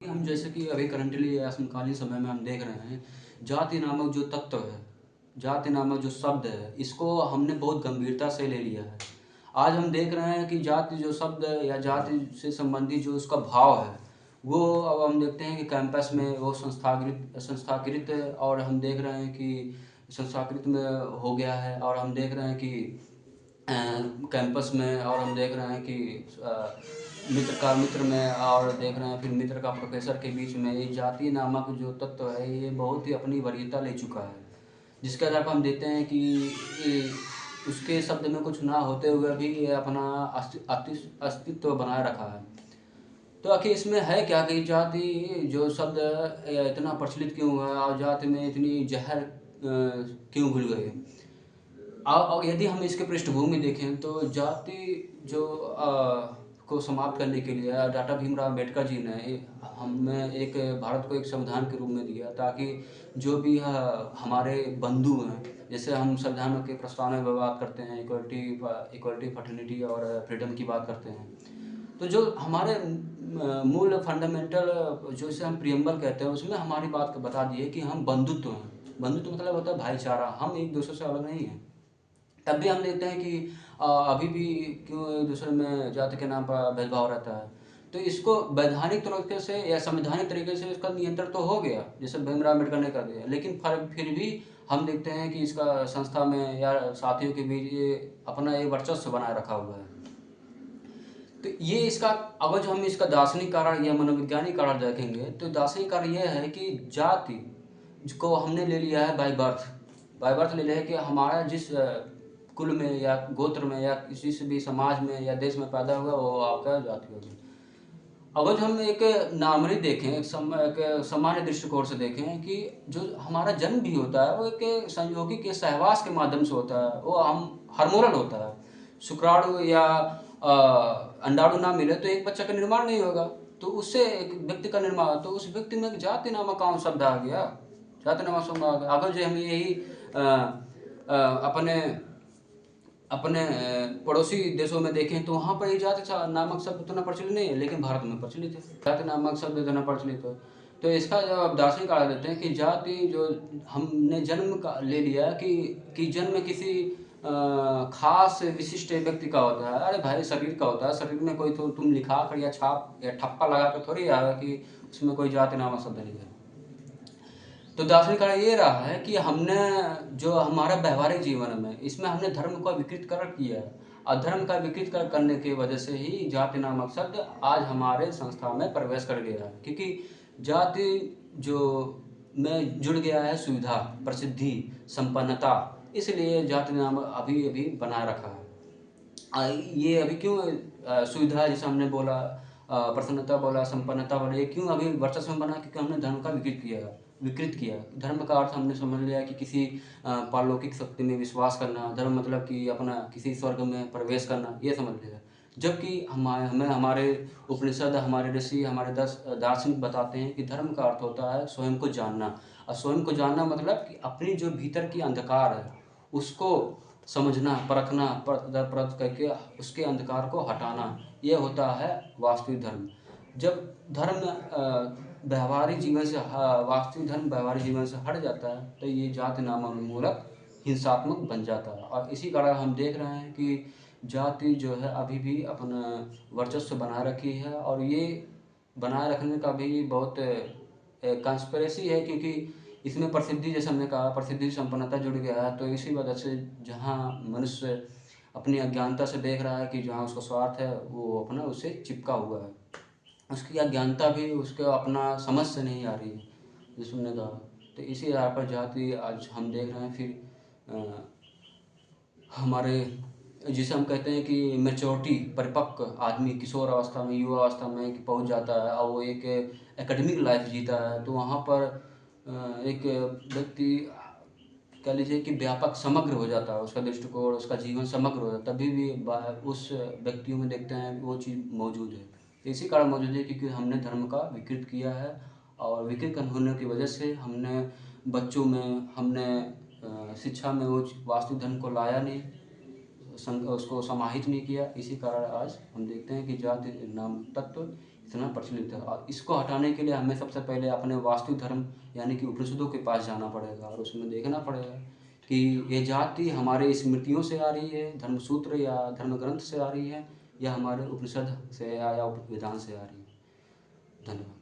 हम जैसे कि अभी करंटली या समकालीन समय में हम देख रहे हैं, जाति नामक जो तत्व है, जाति नामक जो शब्द है, इसको हमने बहुत गंभीरता से ले लिया है। आज हम देख रहे हैं कि जाति जो शब्द है या जाति से संबंधित जो उसका भाव है, वो अब हम देखते हैं कि कैंपस में वो संस्थाकृत है, और हम देख रहे हैं कि संस्थाकृत में हो गया है। और हम देख रहे हैं कि कैंपस में, और हम देख रहे हैं कि मित्र का मित्र में, और देख रहे हैं फिर मित्र का प्रोफेसर के बीच में ये जाति नामक जो तत्व है, ये बहुत ही अपनी वरीयता ले चुका है। जिसके आधार पर हम देखते हैं कि ये उसके शब्द में कुछ ना होते हुए भी ये अपना अस्तित्व बनाए रखा है। तो आखिर इसमें है क्या कि जाति जो शब्द इतना प्रचलित क्यों हुआ है, और जाति में इतनी जहर क्यों घुल गई है। और यदि हम इसके पृष्ठभूमि देखें तो जाति जो को समाप्त करने के लिए डॉक्टर भीमराव अम्बेडकर जी ने हमें एक भारत को एक संविधान के रूप में दिया, ताकि जो भी हमारे बंधु हैं, जैसे हम संविधान के प्रस्तावना में बात करते हैं इक्वलिटी फर्टिलिटी और फ्रीडम की बात करते हैं, तो जो हमारे मूल फंडामेंटल जो इसे हम प्रियम्बल कहते हैं, उसमें हमारी बात बता दी है कि हम बंधुत्व हैं। बंधुत्व मतलब होता है भाईचारा, हम एक दूसरे से अलग नहीं हैं। तब भी हम देखते हैं कि अभी भी क्यों एक दूसरे में जाति के नाम पर भेदभाव रहता है। तो इसको वैधानिक तरीके से या संवैधानिक तरीके से इसका नियंत्रण तो हो गया, जैसे भीमराव अम्बेडकर ने कर दिया, लेकिन फिर भी हम देखते हैं कि इसका संस्था में या साथियों के बीच ये अपना एक वर्चस्व बनाए रखा हुआ है। तो ये इसका, अगर जो हम इसका दार्शनिक कारण या मनोवैज्ञानिक कारण देखेंगे, तो दार्शनिक कारण यह है कि जाति को हमने ले लिया है बाय बर्थ ले लिया है कि हमारा जिस कुल में या गोत्र में या किसी से भी समाज में या देश में पैदा हुआ, वो आपका जाति होगी। अगर हम एक नॉर्मली देखें, एक सामान्य दृष्टिकोण से देखें कि जो हमारा जन्म भी होता है वो एक संयोगी के सहवास के माध्यम से होता है, वो हम हार्मोनल होता है। शुक्राणु या अंडाणु ना मिले तो एक बच्चा का निर्माण नहीं होगा, तो उससे एक व्यक्ति का निर्माण, तो उस व्यक्ति में जाति नामक कौन शब्द आ गया, जाति नामक शब्द आ गया। अगर जो हम यही अपने अपने पड़ोसी देशों में देखें तो वहाँ पर ये जाति नामक शब्द उतना प्रचलित नहीं है, लेकिन भारत में प्रचलित है, जाति नामक शब्द इतना प्रचलित है। तो इसका जवाब दार्शनिक कारण देते हैं कि जाति जो हमने जन्म का ले लिया कि जन्म किसी खास विशिष्ट व्यक्ति का होता है। अरे भाई, शरीर का होता है, शरीर में कोई तो तुम लिखा कर या छाप या ठप्पा लगा कर थोड़ी आएगा कि उसमें कोई जाति नामक शब्द नहीं है। तो दार्शनिक कारण ये रहा है कि हमने जो हमारा व्यवहारिक जीवन में, इसमें हमने धर्म का विकृतकरण किया है, और धर्म का विकृतकरण करने की वजह से ही जाति नामक शब्द आज हमारे संस्था में प्रवेश कर गया है। क्योंकि जाति जो में जुड़ गया है सुविधा, प्रसिद्धि, संपन्नता, इसलिए जाति नाम अभी अभी बनाए रखा है। ये अभी क्यों सुविधा, जैसे हमने बोला, प्रसन्नता बोला, संपन्नता बोला, ये क्यों अभी वर्चस्व में बना? क्योंकि हमने धर्म का विकृत किया। धर्म का अर्थ हमने समझ लिया कि किसी पारलौकिक शक्ति में विश्वास करना, धर्म मतलब कि अपना किसी स्वर्ग में प्रवेश करना, ये समझ लिया। जबकि हमें हमारे उपनिषद, हमारे ऋषि, हमारे दार्शनिक बताते हैं कि धर्म का अर्थ होता है स्वयं को जानना। और स्वयं को जानना मतलब कि अपनी जो भीतर की अंधकार है उसको समझना, परखना, परख करके उसके अंधकार को हटाना, ये होता है वास्तविक धर्म। जब धर्म व्यवहारिक जीवन से वास्तविक धर्म व्यवहारिक जीवन से हट जाता है, तो ये जाति नामक उन्मूलक हिंसात्मक बन जाता है। और इसी कारण हम देख रहे हैं कि जाति जो है अभी भी अपना वर्चस्व बनाए रखी है, और ये बनाए रखने का भी बहुत कंस्पिरेसी है, क्योंकि इसमें प्रसिद्धि, जैसे हमने कहा, प्रसिद्धि संपन्नता जुड़ गया है। तो इसी वजह से जहाँ मनुष्य अपनी अज्ञानता से देख रहा है कि जहाँ उसका स्वार्थ है, वो अपना उससे चिपका हुआ है, उसकी अज्ञानता भी उसको अपना समझ से नहीं आ रही है, जैसे हमने कहा। तो इसी आधार पर जाति आज हम देख रहे हैं। फिर हमारे, जिसे हम कहते हैं कि मैच्योरिटी, परिपक्व आदमी किशोर अवस्था में, युवा अवस्था में पहुंच जाता है, और वो एक एकेडमिक लाइफ जीता है, तो वहाँ पर एक व्यक्ति कह लीजिए कि व्यापक समग्र हो जाता है, उसका दृष्टिकोण, उसका जीवन समग्र हो जाता है। तभी भी उस व्यक्तियों में देखते हैं वो चीज़ मौजूद है। तो इसी कारण मौजूद है क्योंकि हमने धर्म का विकृत किया है, और विकृत होने की वजह से हमने बच्चों में, हमने शिक्षा में वो वास्तविक धर्म को लाया नहीं, उसको समाहित नहीं किया। इसी कारण आज हम देखते हैं कि जाति नाम तत्व इतना प्रचलित है। और इसको हटाने के लिए हमें सबसे पहले अपने वास्तविक धर्म यानी कि उपनिषदों के पास जाना पड़ेगा और उसमें देखना पड़ेगा कि ये जाति हमारे स्मृतियों से आ रही है, धर्मसूत्र या धर्म ग्रंथ से आ रही है, या हमारे उपनिषद से या वेदांत से आ रही है। धन्यवाद।